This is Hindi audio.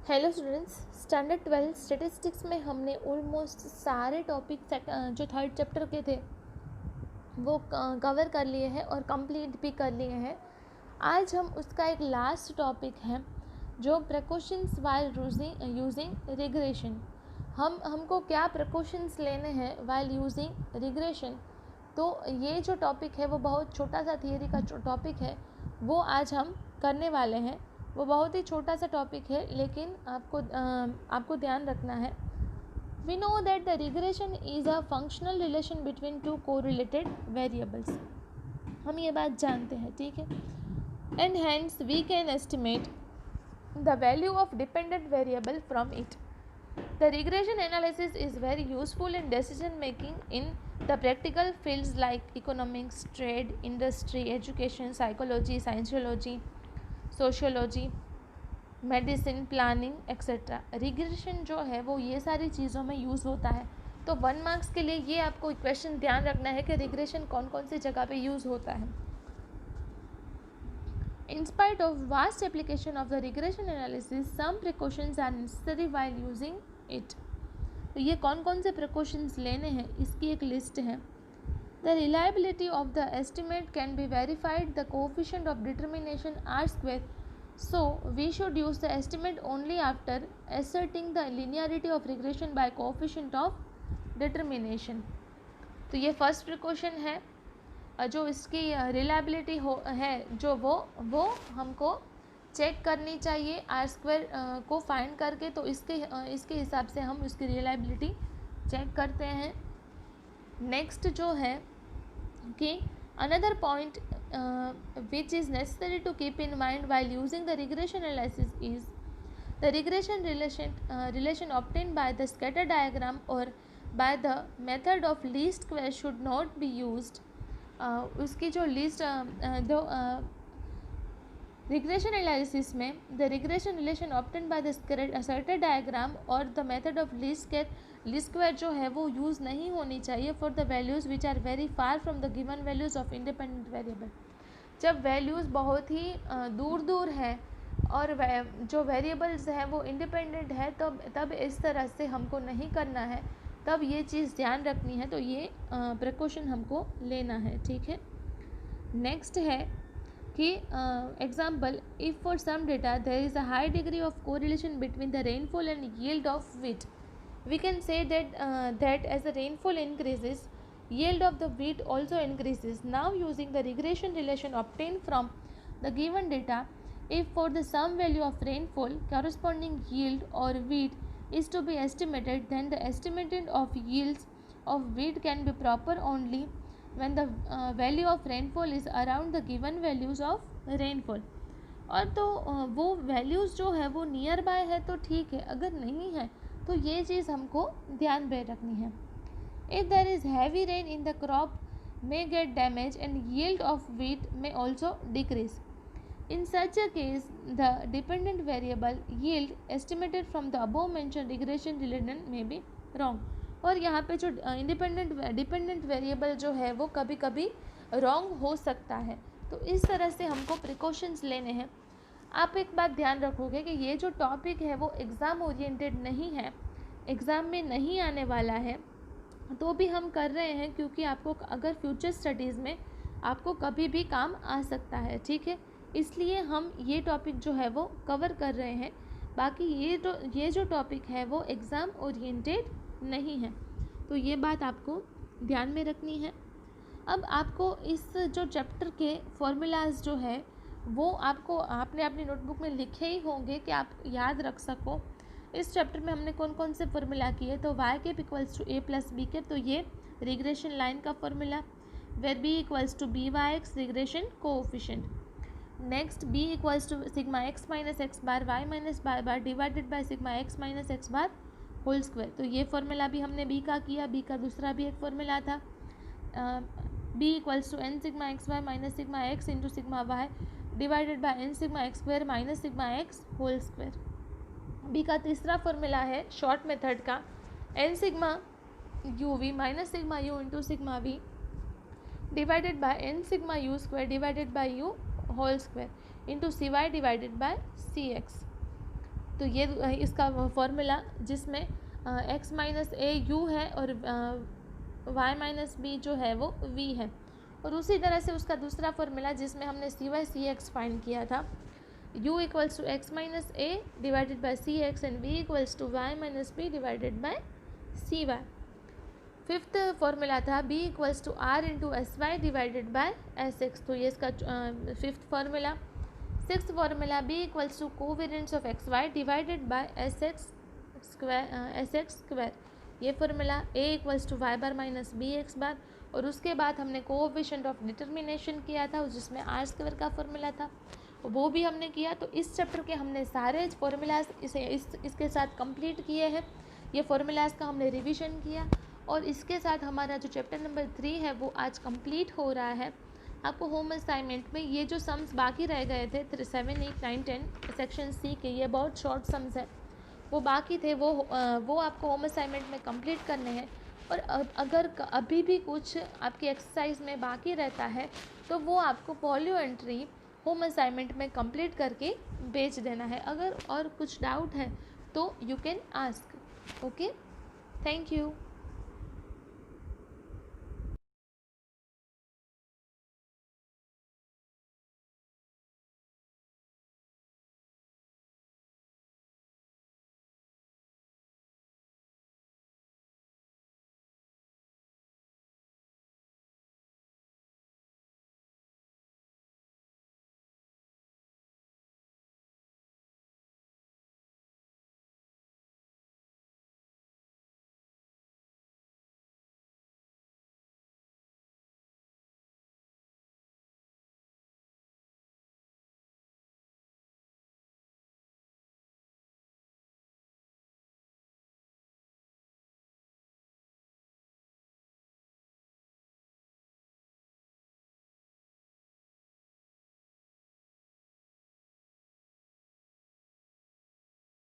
हेलो स्टूडेंट्स, स्टैंडर्ड 12 स्टेटिस्टिक्स में हमने ऑलमोस्ट सारे टॉपिक जो थर्ड चैप्टर के थे वो कवर कर लिए हैं और कंप्लीट भी कर लिए हैं। आज हम उसका एक लास्ट टॉपिक है जो प्रिकॉशंस वाइल यूजिंग रिग्रेशन। हमको क्या प्रिकॉशंस लेने हैं वाइल यूजिंग रिग्रेशन। तो ये जो टॉपिक है वो बहुत छोटा सा थियरी का टॉपिक है, वो आज हम करने वाले हैं। वो बहुत ही छोटा सा टॉपिक है, लेकिन आपको ध्यान रखना है। We know that the regression is a functional relation between two correlated variables. हम ये बात जानते हैं, ठीक है। And hence we can estimate the value of dependent variable from it. The regression analysis is very useful in decision making in the practical fields like economics, trade, industry, education, psychology, scientiology, sociology, medicine, planning etcetera. Regression जो है वो ये सारी चीज़ों में यूज़ होता है। तो 1 मार्क्स के लिए ये आपको क्वेश्चन ध्यान रखना है कि रिग्रेशन कौन कौन सी जगह पे यूज़ होता है। In spite of vast application of the regression analysis, some precautions are necessary while using it. तो ये कौन कौन से precautions लेने हैं, इसकी एक लिस्ट है। The reliability of the estimate can be verified. The coefficient of determination R square. So we should use the estimate only after asserting the linearity of regression by coefficient of determination. तो ये फर्स्ट प्रिकॉशन है। जो इसकी रिलायबिलिटी है जो वो हमको चेक करनी चाहिए आर स्क्वायर को फाइंड करके। तो इसके हिसाब से हम उसकी रिलायबिलिटी चेक करते हैं। नेक्स्ट जो है कि another point which is necessary to keep in mind while using the regression analysis is the regression relation obtained by the scatter diagram or by the method of least square should not be used. उसकी जो लीस्ट रिग्रेशन एनालिसिस में the regression relation obtained by the scatter diagram और the method of least square जो है वो यूज़ नहीं होनी चाहिए for the values which are very far from the given values of independent variable. जब वैल्यूज़ बहुत ही दूर दूर है और जो वेरिएबल्स हैं वो इंडिपेंडेंट है, तब इस तरह से हमको नहीं करना है, तब ये चीज़ ध्यान रखनी है। तो ये प्रिकॉशन हमको लेना है, ठीक है। नेक्स्ट है कि example, if for some data there is a high degree of correlation between the rainfall and yield of wheat, we can say that as the rainfall increases yield of the wheat also increases. Now using the regression relation obtained from the given data, if for the sum value of rainfall corresponding yield or wheat is to be estimated, then the estimated of yields of wheat can be proper only when the value of rainfall is around the given values of rainfall. और तो वो वैल्यूज़ जो है वो नियर बाय है तो ठीक है, अगर नहीं है तो ये चीज़ हमको ध्यान में रखनी है। If there is heavy rain in the crop may get damaged and yield of wheat may also decrease. In such a case, the dependent variable yield estimated from the above mentioned regression relation may be wrong. और यहाँ पे जो डिपेंडेंट वेरिएबल जो है वो कभी कभी रॉन्ग हो सकता है। तो इस तरह से हमको प्रिकॉशंस लेने हैं। आप एक बात ध्यान रखोगे कि ये जो टॉपिक है वो एग्ज़ाम ओरिएंटेड नहीं है, एग्ज़ाम में नहीं आने वाला है, तो भी हम कर रहे हैं क्योंकि आपको अगर फ्यूचर स्टडीज़ में आपको कभी भी काम आ सकता है, ठीक है। इसलिए हम ये टॉपिक जो है वो कवर कर रहे हैं। बाकी ये जो टॉपिक है वो एग्ज़ाम ओरिएंटेड नहीं है, तो ये बात आपको ध्यान में रखनी है। अब आपको इस जो चैप्टर के फॉर्मूलाज जो है वो आपने अपनी नोटबुक में लिखे ही होंगे कि आप याद रख सको। इस चैप्टर में हमने कौन कौन से फॉर्मूला किए, तो Y cap equals to A plus B cap, तो ये रिग्रेशन लाइन का formula. Where B equals to B Y X, regression coefficient. Next B equals to sigma X minus X bar Y minus bar bar divided by sigma X minus X bar whole square. तो ये फॉर्मूला भी हमने बी का किया। बी का दूसरा भी एक फॉर्मूला था, B equals to N sigma X Y minus sigma X into sigma Y divided by N sigma X square minus sigma X whole square. B का तीसरा फॉर्मूला है शॉर्ट मेथड का, N sigma U V minus sigma U into sigma V divided by N sigma U square divided by U whole square into C Y divided by C X. तो ये इसका फॉर्मूला जिसमें x माइनस ए यू है और y माइनस बी जो है वो v है। और उसी तरह से उसका दूसरा फॉर्मूला जिसमें हमने C Y C X find किया था, u equals to X minus A divided by C X and v equals to Y minus B divided by C Y. Fifth formula था b equals to R into S Y divided by S X, तो ये इसका fifth formula. Sixth formula b equals to covariance of X Y divided by S X square, ये formula a equals to Y bar minus B x बार। और उसके बाद हमने कोएफिशिएंट ऑफ डिटर्मिनेशन किया था जिसमें आर स्क्वायर का फार्मूला था, वो भी हमने किया। तो इस चैप्टर के हमने सारे फार्मूलाज इसके साथ कंप्लीट किए हैं। ये फार्मूलाज का हमने रिवीजन किया और इसके साथ हमारा जो चैप्टर नंबर 3 है वो आज कंप्लीट हो रहा है। आपको होम असाइनमेंट में ये जो सम्स बाकी रह गए थे 7, 8, 9, 10 सेक्शन सी के, ये बहुत शॉर्ट सम्स है, वो बाकी थे, वो आपको होम असाइनमेंट में कंप्लीट करने हैं। और अगर अभी भी कुछ आपकी एक्सरसाइज में बाकी रहता है तो वो आपको पॉलियो एंट्री होम असाइनमेंट में कंप्लीट करके भेज देना है। अगर और कुछ डाउट है तो you can ask. Okay, thank you.